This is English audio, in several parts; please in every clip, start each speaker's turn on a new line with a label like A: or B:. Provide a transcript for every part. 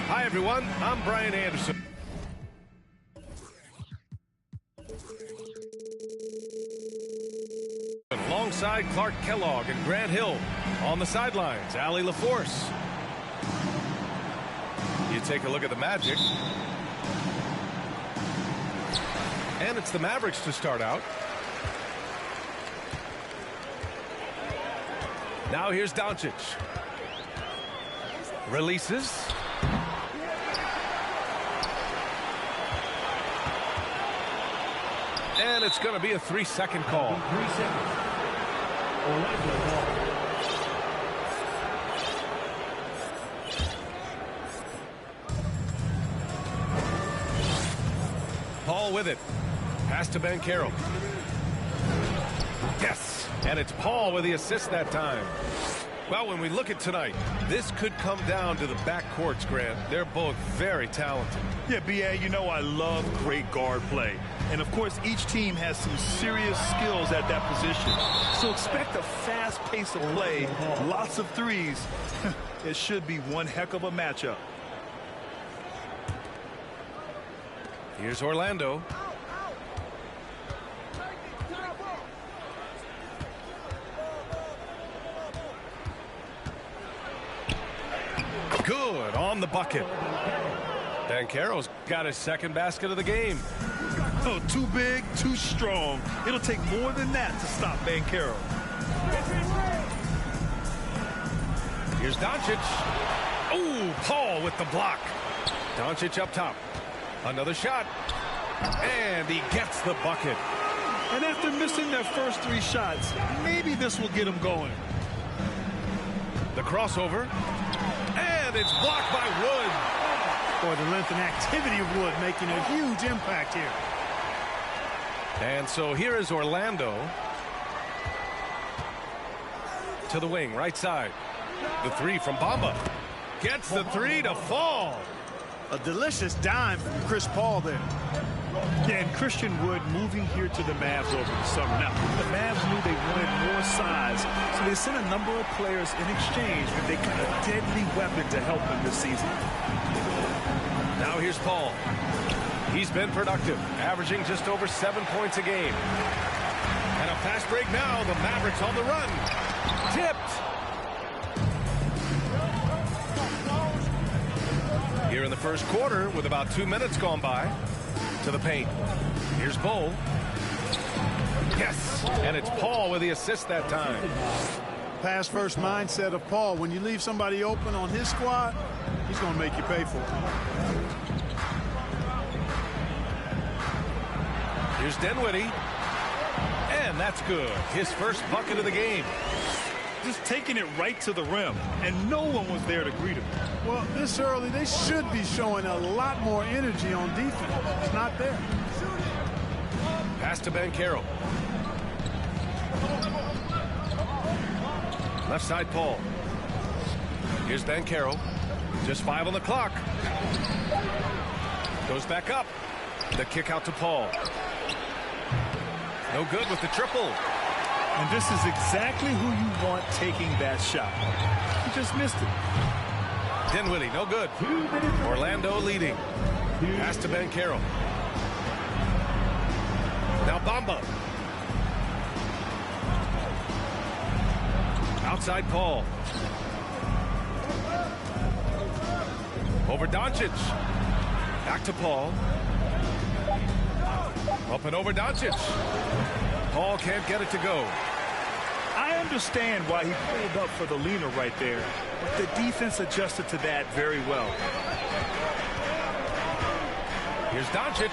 A: Hi, everyone. I'm Brian Anderson. Alongside Clark Kellogg and Grant Hill. On the sidelines, Allie LaForce. You take a look at the Magic. And it's the Mavericks to start out. Now here's Doncic. Releases. And it's going to be a 3-second call.
B: 3 seconds.
A: Paul with it. Pass to Banchero. Yes, and it's Paul with the assist that time. Well, when we look at tonight, this could come down to the backcourts, Grant. They're both very talented.
C: Yeah, B.A., you know I love great guard play. And, of course, each team has some serious skills at that position. So expect a fast pace of play, lots of threes. It should be one heck of a matchup.
A: Here's Orlando. Good on the bucket. Banchero's got his second basket of the game.
C: Oh, too big, too strong. It'll take more than that to stop Banchero.
A: Here's Doncic. Oh, Paul with the block. Doncic up top. Another shot. And he gets the bucket.
C: And after missing their first 3 shots, maybe this will get them going.
A: The crossover. And it's blocked by Wood.
B: Boy, the length and activity of Wood making a huge impact here.
A: And so here is Orlando. To the wing, right side. The 3 from Bamba. Gets the 3 to fall.
B: A delicious dime from Chris Paul there.
C: Yeah, and Christian Wood moving here to the Mavs over the summer. Now, the Mavs knew they wanted more size, so they sent a number of players in exchange with a kind of deadly weapon to help them this season.
A: Now here's Paul. He's been productive, averaging just over 7 points a game. And a fast break now. The Mavericks on the run. Tipped. Here in the first quarter with about 2 minutes gone by. To the paint. Here's Bull. Yes, and it's Paul with the assist that time.
B: Pass first mindset of Paul. When you leave somebody open on his squad, he's going to make you pay for it.
A: Here's Dinwiddie. And that's good. His first bucket of the game.
C: Just taking it right to the rim, and no one was there to greet him.
B: Well, this early, they should be showing a lot more energy on defense. It's not there.
A: Pass to Banchero. Left side, Paul. Here's Banchero. Just 5 on the clock. Goes back up. The kick out to Paul. No good with the triple.
C: And this is exactly who you want taking that shot. He just missed it.
A: Dinwiddie, no good. Orlando leading. Pass to Banchero. Now Bamba. Outside Paul. Over Doncic. Back to Paul. Up and over Doncic. Paul can't get it to go.
C: I understand why he pulled up for the leaner right there, but the defense adjusted to that very well.
A: Here's Doncic.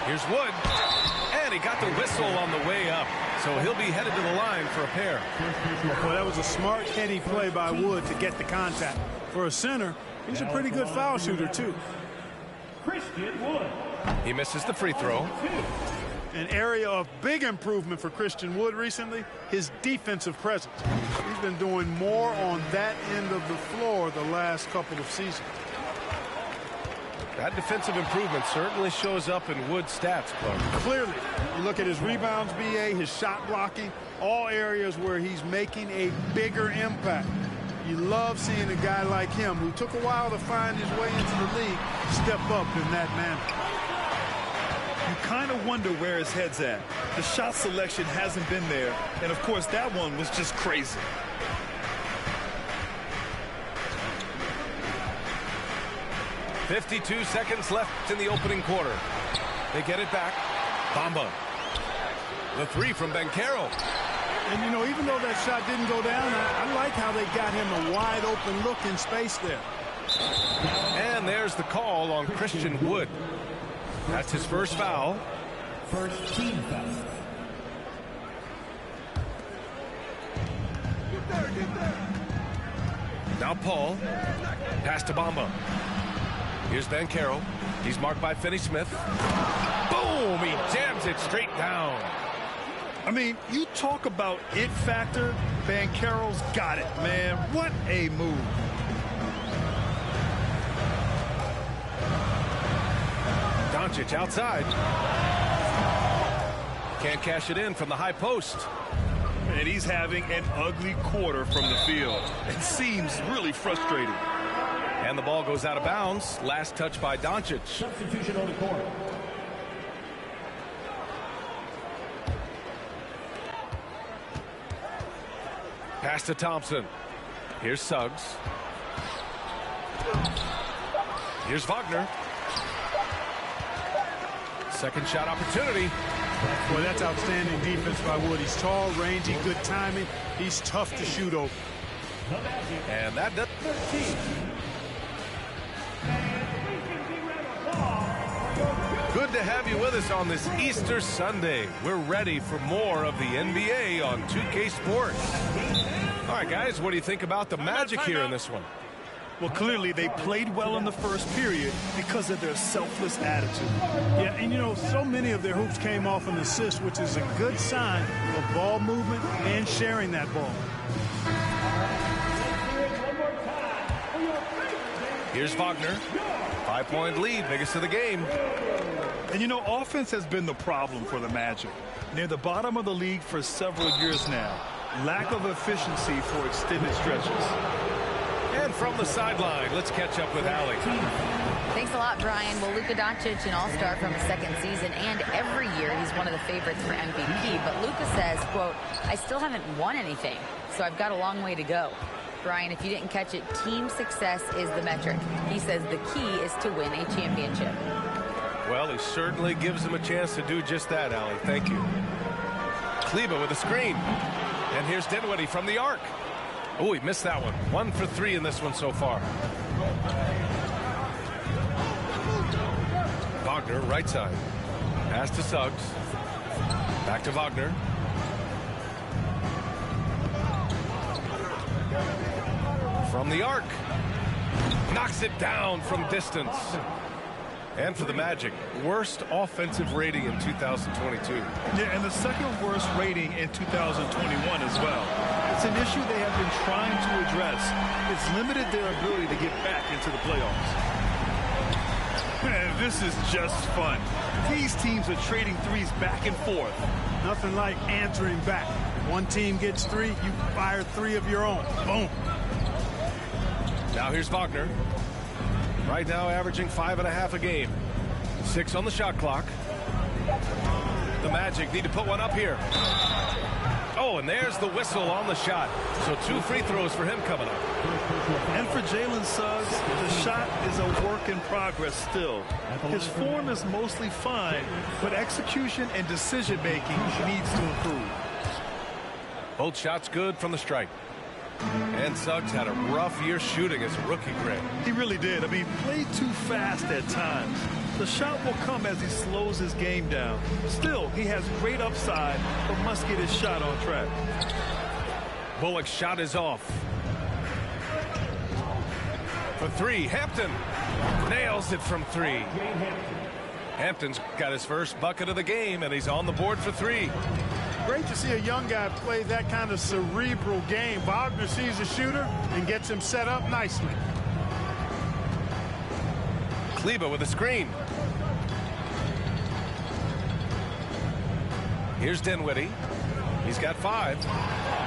A: Here's Wood. And he got the whistle on the way up. So he'll be headed to the line for a pair.
B: Well, that was a smart, heady play by Wood to get the contact. For a center, he's a pretty good foul shooter, too.
A: He misses the free throw.
B: An area of big improvement for Christian Wood recently, his defensive presence. He's been doing more on that end of the floor the last couple of seasons.
A: That defensive improvement certainly shows up in Wood's stats, Clark.
B: Clearly, you look at his rebounds, BA, his shot blocking, all areas where he's making a bigger impact. You love seeing a guy like him, who took a while to find his way into the league, step up in that manner.
C: You kind of wonder where his head's at. The shot selection hasn't been there, and of course that one was just crazy.
A: .52 seconds left in the opening quarter. They get it back. Bamba. The three from Banchero.
B: And, you know, even though that shot didn't go down, I like how they got him a wide-open look in space there.
A: And there's the call on Christian Wood. That's his first foul.
D: First team foul.
A: Now Paul. Pass to Bamba. Here's Banchero. He's marked by Finney-Smith. Boom! He jams it straight down.
C: I mean, you talk about it factor. Banchero's got it, man. What a move.
A: Doncic outside. Can't cash it in from the high post.
C: And he's having an ugly quarter from the field. It seems really frustrating.
A: And the ball goes out of bounds. Last touch by Doncic.
D: Substitution on the court.
A: Pass to Thompson. Here's Suggs. Here's Wagner. Second shot opportunity.
B: Boy, that's outstanding defense by Wood. He's tall, rangy, good timing. He's tough to shoot over.
A: And that does. Good to have you with us on this Easter Sunday. We're ready for more of the NBA on 2K Sports. All right, guys, what do you think about the Magic here in this one?
C: Well, clearly they played well in the first period because of their selfless attitude.
B: Yeah, and you know, so many of their hoops came off an assist, which is a good sign of ball movement and sharing that ball.
A: Here's Wagner. 5-point lead, biggest of the game.
C: And you know, offense has been the problem for the Magic. Near the bottom of the league for several years now. Lack of efficiency for extended stretches.
A: And from the sideline, let's catch up with Allie.
E: Thanks a lot, Brian. Well, Luka Doncic, an all-star from his second season, and every year he's one of the favorites for MVP. But Luka says, quote, I still haven't won anything, so I've got a long way to go. Brian, if you didn't catch it, team success is the metric. He says the key is to win a championship.
A: Well, he certainly gives him a chance to do just that, Allie. Thank you. Kleber with a screen. And here's Dinwiddie from the arc. Oh, he missed that one. 1 for 3 in this one so far. Wagner, right side. Pass to Suggs. Back to Wagner. From the arc. Knocks it down from distance. And for the Magic, worst offensive rating in 2022.
C: Yeah, and the second worst rating in 2021 as well. It's an issue they have been trying to address. It's limited their ability to get back into the playoffs. And this is just fun. These teams are trading threes back and forth.
B: Nothing like answering back. One team gets 3, you fire 3 of your own. Boom.
A: Now here's Wagner. Right now averaging 5.5 a game. 6 on the shot clock. The Magic need to put one up here. Oh, and there's the whistle on the shot. So 2 free throws for him coming up.
C: And for Jalen Suggs, the shot is a work in progress still. His form is mostly fine, but execution and decision-making needs to improve.
A: Both shots good from the stripe. And Suggs had a rough year shooting as a rookie, Greg.
C: He really did. I mean, played too fast at times. The shot will come as he slows his game down. Still, he has great upside, but must get his shot on track.
A: Bullock's shot is off. For 3, Hampton nails it from 3. Hampton's got his first bucket of the game, and he's on the board for 3.
B: Great to see a young guy play that kind of cerebral game. Wagner sees a shooter and gets him set up nicely.
A: Kleber with a screen. Here's Dinwiddie. He's got 5.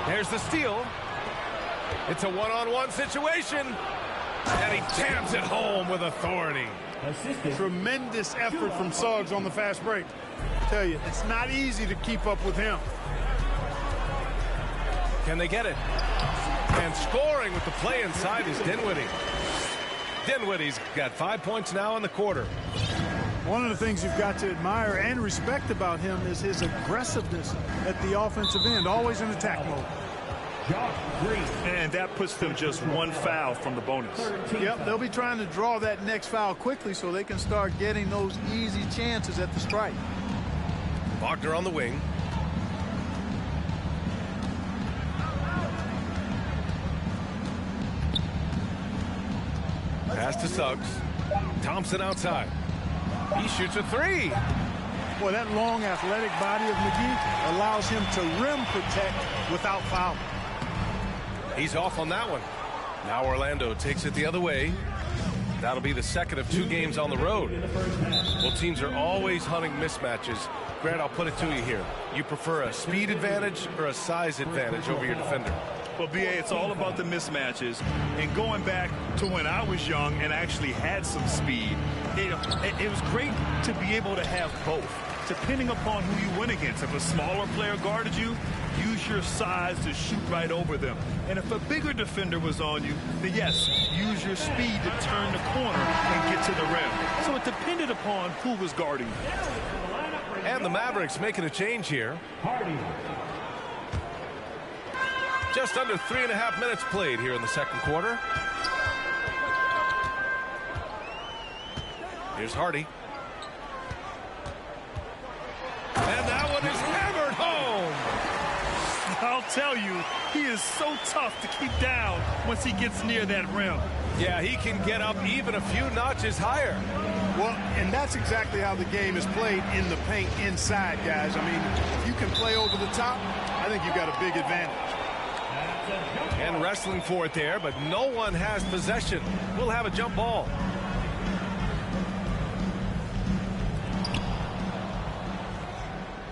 A: There's the steal. It's a one-on-one situation. And he jams it home with authority.
B: Tremendous effort from Suggs on the fast break. I tell you, it's not easy to keep up with him.
A: Can they get it? And scoring with the play inside is Dinwiddie. Dinwiddie's got 5 points now in the quarter.
B: One of the things you've got to admire and respect about him is his aggressiveness at the offensive end, always in attack mode.
C: And that puts them just 1 foul from the bonus.
B: Yep, they'll be trying to draw that next foul quickly so they can start getting those easy chances at the stripe.
A: Wagner on the wing. Pass to Suggs. Thompson outside. He shoots a 3.
B: Boy, that long athletic body of McGee allows him to rim protect without fouling.
A: He's off on that one. Now Orlando takes it the other way. That'll be the second of 2 games on the road. Well, teams are always hunting mismatches. Grant, I'll put it to you here. You prefer a speed advantage or a size advantage over your defender?
C: Well, B.A., it's all about the mismatches. And going back to when I was young and actually had some speed, it was great to be able to have both, depending upon who you went against. If a smaller player guarded you, use your size to shoot right over them. And if a bigger defender was on you, then yes, use your speed to turn the corner and get to the rim. So it depended upon who was guarding you.
A: And the Mavericks making a change here. Just under 3.5 minutes played here in the second quarter. Here's Hardy. And that one is hammered home.
C: I'll tell you, he is so tough to keep down once he gets near that rim.
A: Yeah, he can get up even a few notches higher.
B: Well, and that's exactly how the game is played in the paint inside, guys. I mean, if you can play over the top, I think you've got a big advantage.
A: And wrestling for it there, but no one has possession. We'll have a jump ball.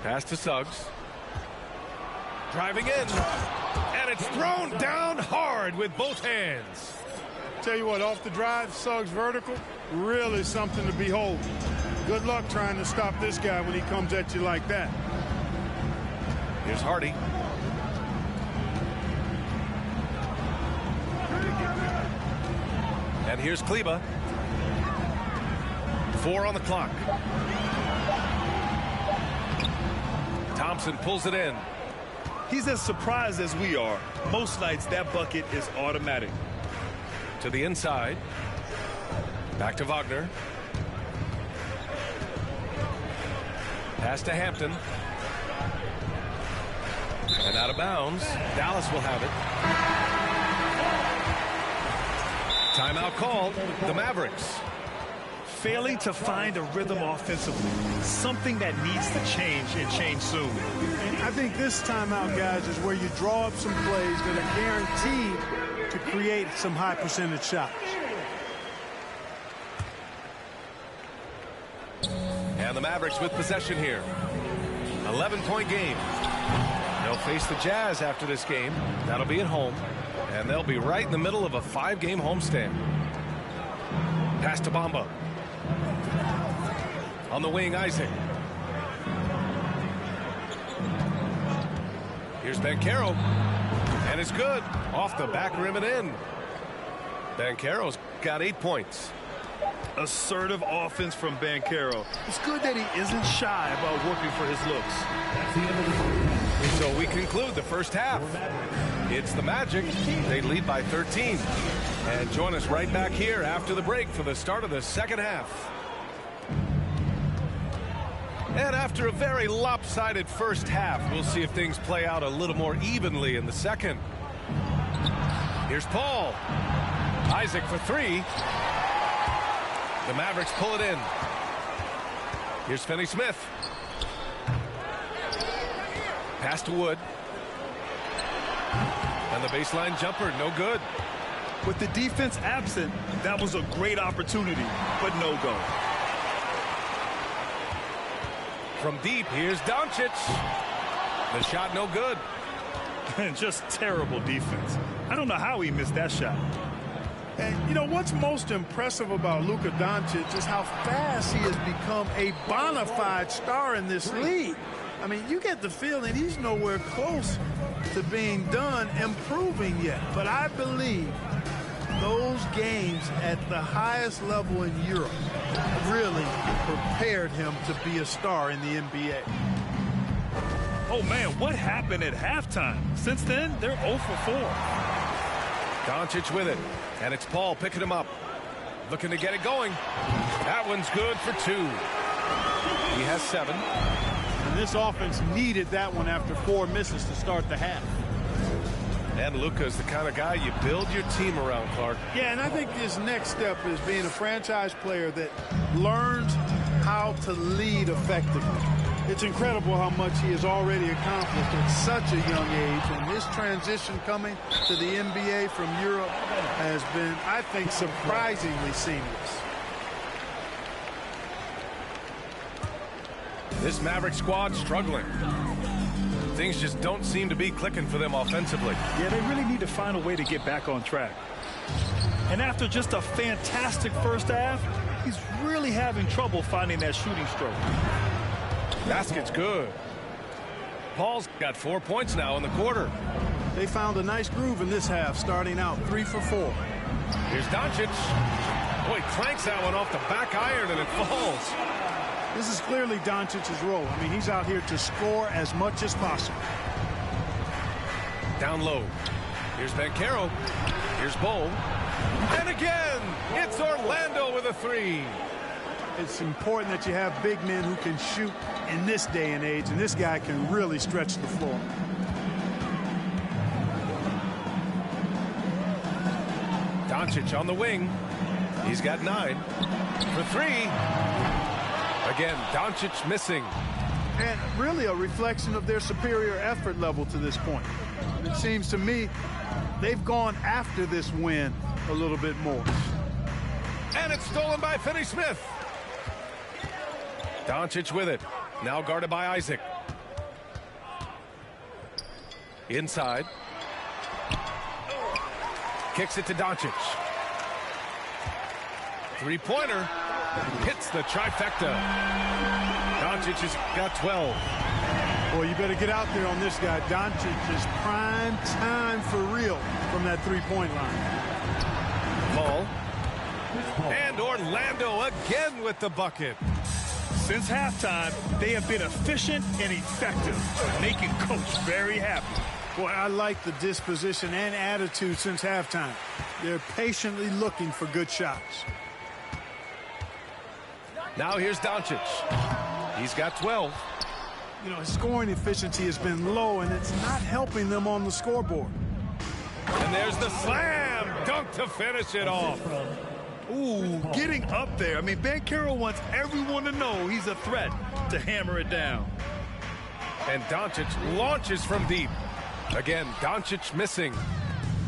A: Pass to Suggs. Driving in. And it's thrown down hard with both hands.
B: Tell you what, off the drive, Suggs vertical, really something to behold. Good luck trying to stop this guy when he comes at you like that.
A: Here's Hardy. And here's Kleber. 4 on the clock. Thompson pulls it in.
C: He's as surprised as we are. Most nights that bucket is automatic.
A: To the inside. Back to Wagner. Pass to Hampton. And out of bounds. Dallas will have it. Timeout called. The Mavericks.
C: Failing to find a rhythm offensively. Something that needs to change and change soon.
B: I think this timeout, guys, is where you draw up some plays that are guaranteed to create some high percentage shots.
A: And the Mavericks with possession here. 11-point game. They'll face the Jazz after this game. That'll be at home. And they'll be right in the middle of a 5-game homestand. Pass to Bamba. On the wing, Isaac. Here's Banchero. And it's good. Off the back rim and in. Banchero's got 8 points.
C: Assertive offense from Banchero. It's good that he isn't shy about working for his looks.
A: So we conclude the first half. It's the Magic. They lead by 13. And join us right back here after the break for the start of the second half. And after a very lopsided first half, we'll see if things play out a little more evenly in the second. Here's Paul. Isaac for 3. The Mavericks pull it in. Here's Finney-Smith. Pass to Wood. And the baseline jumper, no good.
C: With the defense absent, that was a great opportunity, but no go.
A: From deep, here's Doncic. The shot no good.
C: And just terrible defense. I don't know how he missed that shot.
B: And you know what's most impressive about Luka Doncic is how fast he has become a bona fide star in this league. I mean, you get the feeling he's nowhere close to being done improving yet. But I believe those games at the highest level in Europe really prepared him to be a star in the NBA.
C: Oh, man, what happened at halftime? Since then, they're 0 for 4.
A: Doncic with it. And it's Paul picking him up. Looking to get it going. That one's good for 2. He has 7.
B: And this offense needed that one after 4 misses to start the half.
A: And Luka's the kind of guy you build your team around, Clark.
B: Yeah, and I think his next step is being a franchise player that learns how to lead effectively. It's incredible how much he has already accomplished at such a young age, and his transition coming to the NBA from Europe has been, I think, surprisingly seamless.
A: This Maverick squad struggling. Things just don't seem to be clicking for them offensively.
C: Yeah, they really need to find a way to get back on track. And after just a fantastic first half, he's really having trouble finding that shooting stroke.
A: Basket's good. Paul's got 4 points now in the quarter.
B: They found a nice groove in this half, starting out 3 for 4.
A: Here's Doncic. Boy, cranks that one off the back iron and it falls.
B: This is clearly Doncic's role. I mean, he's out here to score as much as possible.
A: Down low. Here's Banchero. Here's Bull. And again, it's Orlando with a 3.
B: It's important that you have big men who can shoot in this day and age, and this guy can really stretch the floor.
A: Doncic on the wing. He's got 9. For 3. Again, Doncic missing.
B: And really a reflection of their superior effort level to this point. It seems to me they've gone after this win a little bit more.
A: And it's stolen by Finney-Smith. Doncic with it. Now guarded by Isaac. Inside. Kicks it to Doncic. Three-pointer. Hits the trifecta. Doncic has got 12.
B: Boy, you better get out there on this guy. Doncic is prime time for real from that three-point line.
A: Paul. And Orlando again with the bucket.
C: Since halftime, they have been efficient and effective, making Coach very happy.
B: Boy, I like the disposition and attitude since halftime. They're patiently looking for good shots.
A: Now here's Doncic. He's got 12.
B: You know, his scoring efficiency has been low, and it's not helping them on the scoreboard.
A: And there's the slam dunk to finish it off.
C: Ooh, getting up there. I mean, Banchero wants everyone to know he's a threat to hammer it down.
A: And Doncic launches from deep. Again, Doncic missing.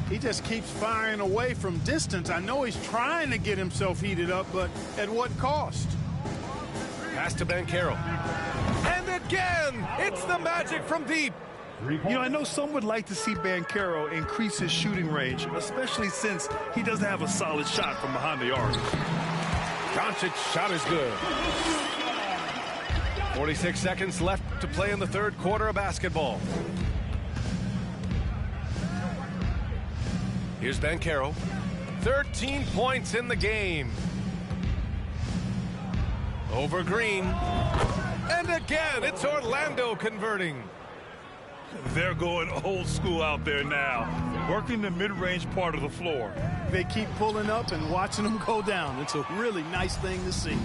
B: He just keeps firing away from distance. I know he's trying to get himself heated up, but at what cost?
A: Pass to Banchero. And again, it's the Magic from deep.
C: You know, I know some would like to see Banchero increase his shooting range, especially since he doesn't have a solid shot from behind the arc.
A: Doncic's shot is good. 46 seconds left to play in the third quarter of basketball. Here's Banchero. 13 points in the game. Over Green. And again, it's Orlando converting.
C: They're going old school out there now, working the mid-range part of the floor.
B: They keep pulling up and watching them go down. It's a really nice thing to see.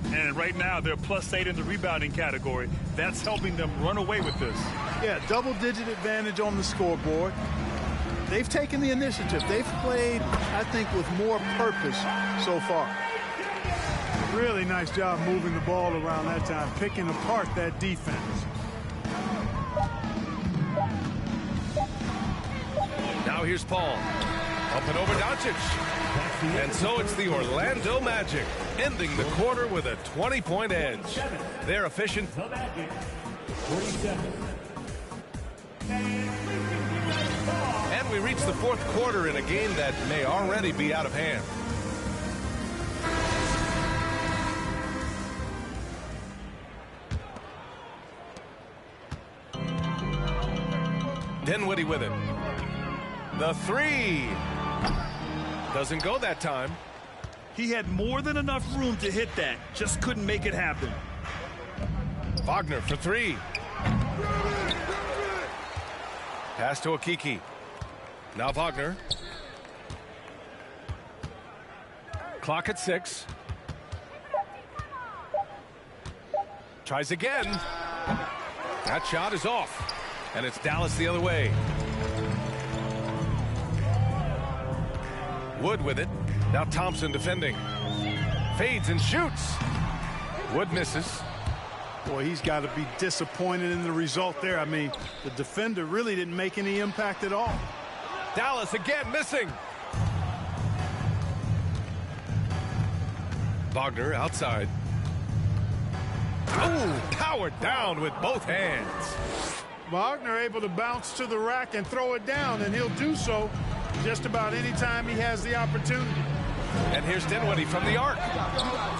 C: And right now, they're +8 in the rebounding category. That's helping them run away with this.
B: Yeah, double-digit advantage on the scoreboard. They've taken the initiative. They've played, I think, with more purpose so far. Really nice job moving the ball around that time, picking apart that defense.
A: Now here's Paul. Up and over Doncic. And so it's the Orlando Magic, ending the quarter with a 20-point edge. They're efficient.
D: The Magic, 47.
A: And we reach the fourth quarter in a game that may already be out of hand. Dinwiddie with it. The three. Doesn't go that time.
C: He had more than enough room to hit that, just couldn't make it happen.
A: Wagner for three. Pass to Okiki. Now Wagner. Clock at 6. Tries again. That shot is off. And it's Dallas the other way. Wood with it. Now Thompson defending. Fades and shoots. Wood misses.
B: Boy, he's got to be disappointed in the result there. I mean, the defender really didn't make any impact at all.
A: Dallas again missing. Wagner outside. Oh, powered down with both hands.
B: Wagner able to bounce to the rack and throw it down, and he'll do so just about any time he has the opportunity.
A: And here's Dinwiddie from the arc.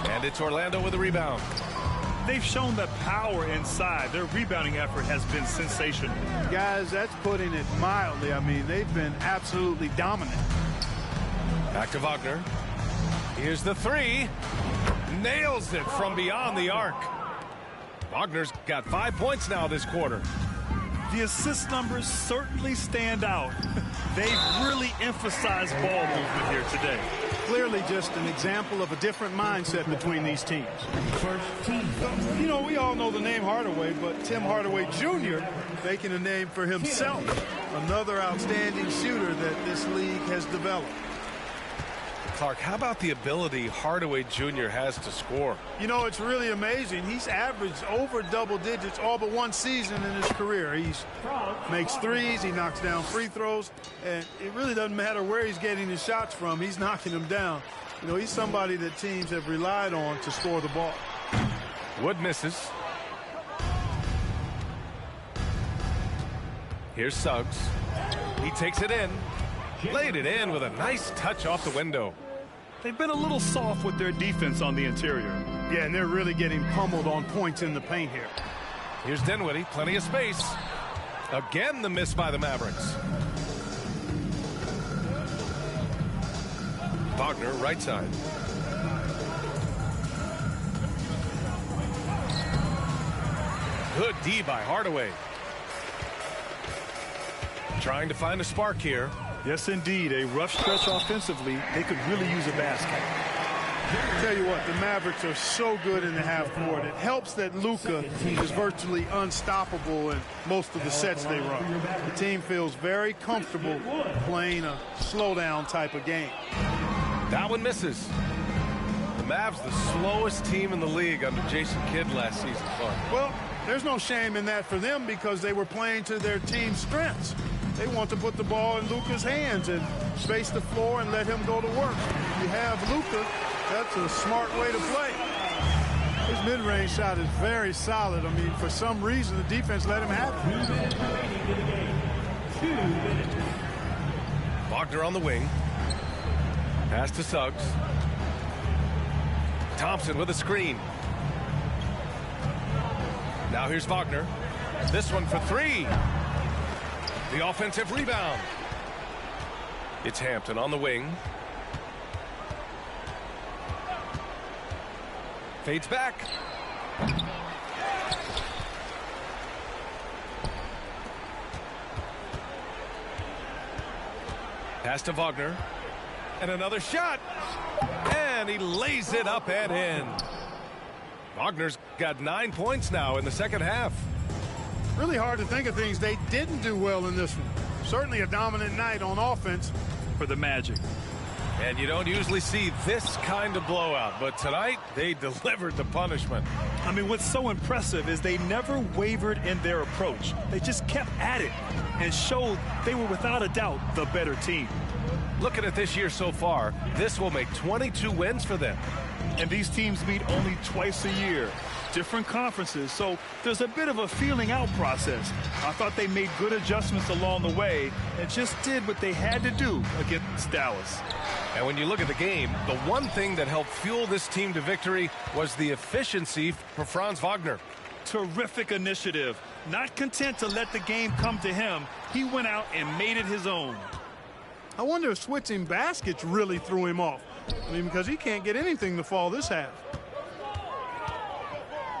A: And it's Orlando with a rebound.
C: They've shown the power inside. Their rebounding effort has been sensational.
B: Guys, that's putting it mildly. I mean, they've been absolutely dominant.
A: Back to Wagner. Here's the three. Nails it from beyond the arc. Wagner's got 5 points now this quarter.
C: The assist numbers certainly stand out. They've really emphasized ball movement here today.
B: Clearly just an example of a different mindset between these teams.
D: First team foul.
B: You know, we all know the name Hardaway, but Tim Hardaway Jr. making a name for himself. Another outstanding shooter that this league has developed.
A: Clark, how about the ability Hardaway Jr. has to score?
B: You know, it's really amazing. He's averaged over double digits all but one season in his career. He makes threes, he knocks down free throws, and it really doesn't matter where he's getting his shots from. He's knocking them down. You know, he's somebody that teams have relied on to score the ball.
A: Wood misses. Here's Suggs. He takes it in. Laid it in with a nice touch off the window.
C: They've been a little soft with their defense on the interior.
B: Yeah, and they're really getting pummeled on points in the paint here.
A: Here's Dinwiddie, plenty of space. Again, the miss by the Mavericks. Wagner, right side. Good D by Hardaway. Trying to find a spark here.
C: Yes, indeed. A rough stretch offensively. They could really use a basket.
B: I'll tell you what, the Mavericks are so good in the half court. It helps that Luka is virtually unstoppable in most of the sets they run. The team feels very comfortable playing a slow-down type of game.
A: That one misses. The Mavs, the slowest team in the league under Jason Kidd last season.
B: Well, there's no shame in that for them because they were playing to their team's strengths. They want to put the ball in Luka's hands and space the floor and let him go to work. If you have Luka, that's a smart way to play. His mid-range shot is very solid. I mean, for some reason, the defense let him have it.
D: 2 minutes remaining in the game. 2 minutes.
A: Wagner on the wing. Pass to Suggs. Thompson with a screen. Now here's Wagner. This one for three. The offensive rebound. It's Hampton on the wing. Fades back. Pass to Wagner. And another shot. And he lays it up and in. Wagner's got 9 points now in the second half.
B: Really hard to think of things they didn't do well in this one. Certainly a dominant night on offense
C: for the Magic.
A: And you don't usually see this kind of blowout, but tonight they delivered the punishment.
C: I mean, what's so impressive is they never wavered in their approach. They just kept at it and showed they were without a doubt the better team.
A: Looking at this year so far, this will make 22 wins for them.
C: And these teams meet only twice a year. Different conferences, so there's a bit of a feeling out process. I thought they made good adjustments along the way and just did what they had to do against Dallas.
A: And when you look at the game, the one thing that helped fuel this team to victory was the efficiency for Franz Wagner.
C: Terrific initiative. Not content to let the game come to him, he went out and made it his own.
B: I wonder if switching baskets really threw him off. I mean, because he can't get anything to fall this half.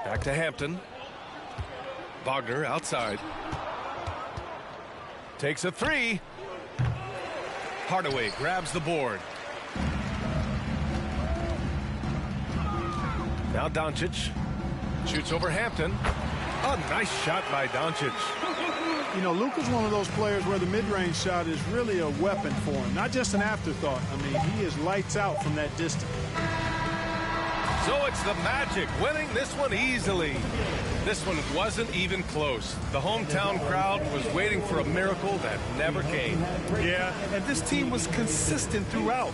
A: Back to Hampton. Wagner outside. Takes a three. Hardaway grabs the board. Now Doncic shoots over Hampton. A nice shot by Doncic.
B: You know, Luka's one of those players where the mid-range shot is really a weapon for him, not just an afterthought. I mean, he is lights out from that distance.
A: So it's the Magic winning this one easily. This one wasn't even close. The hometown crowd was waiting for a miracle that never came.
C: Yeah, and this team was consistent throughout.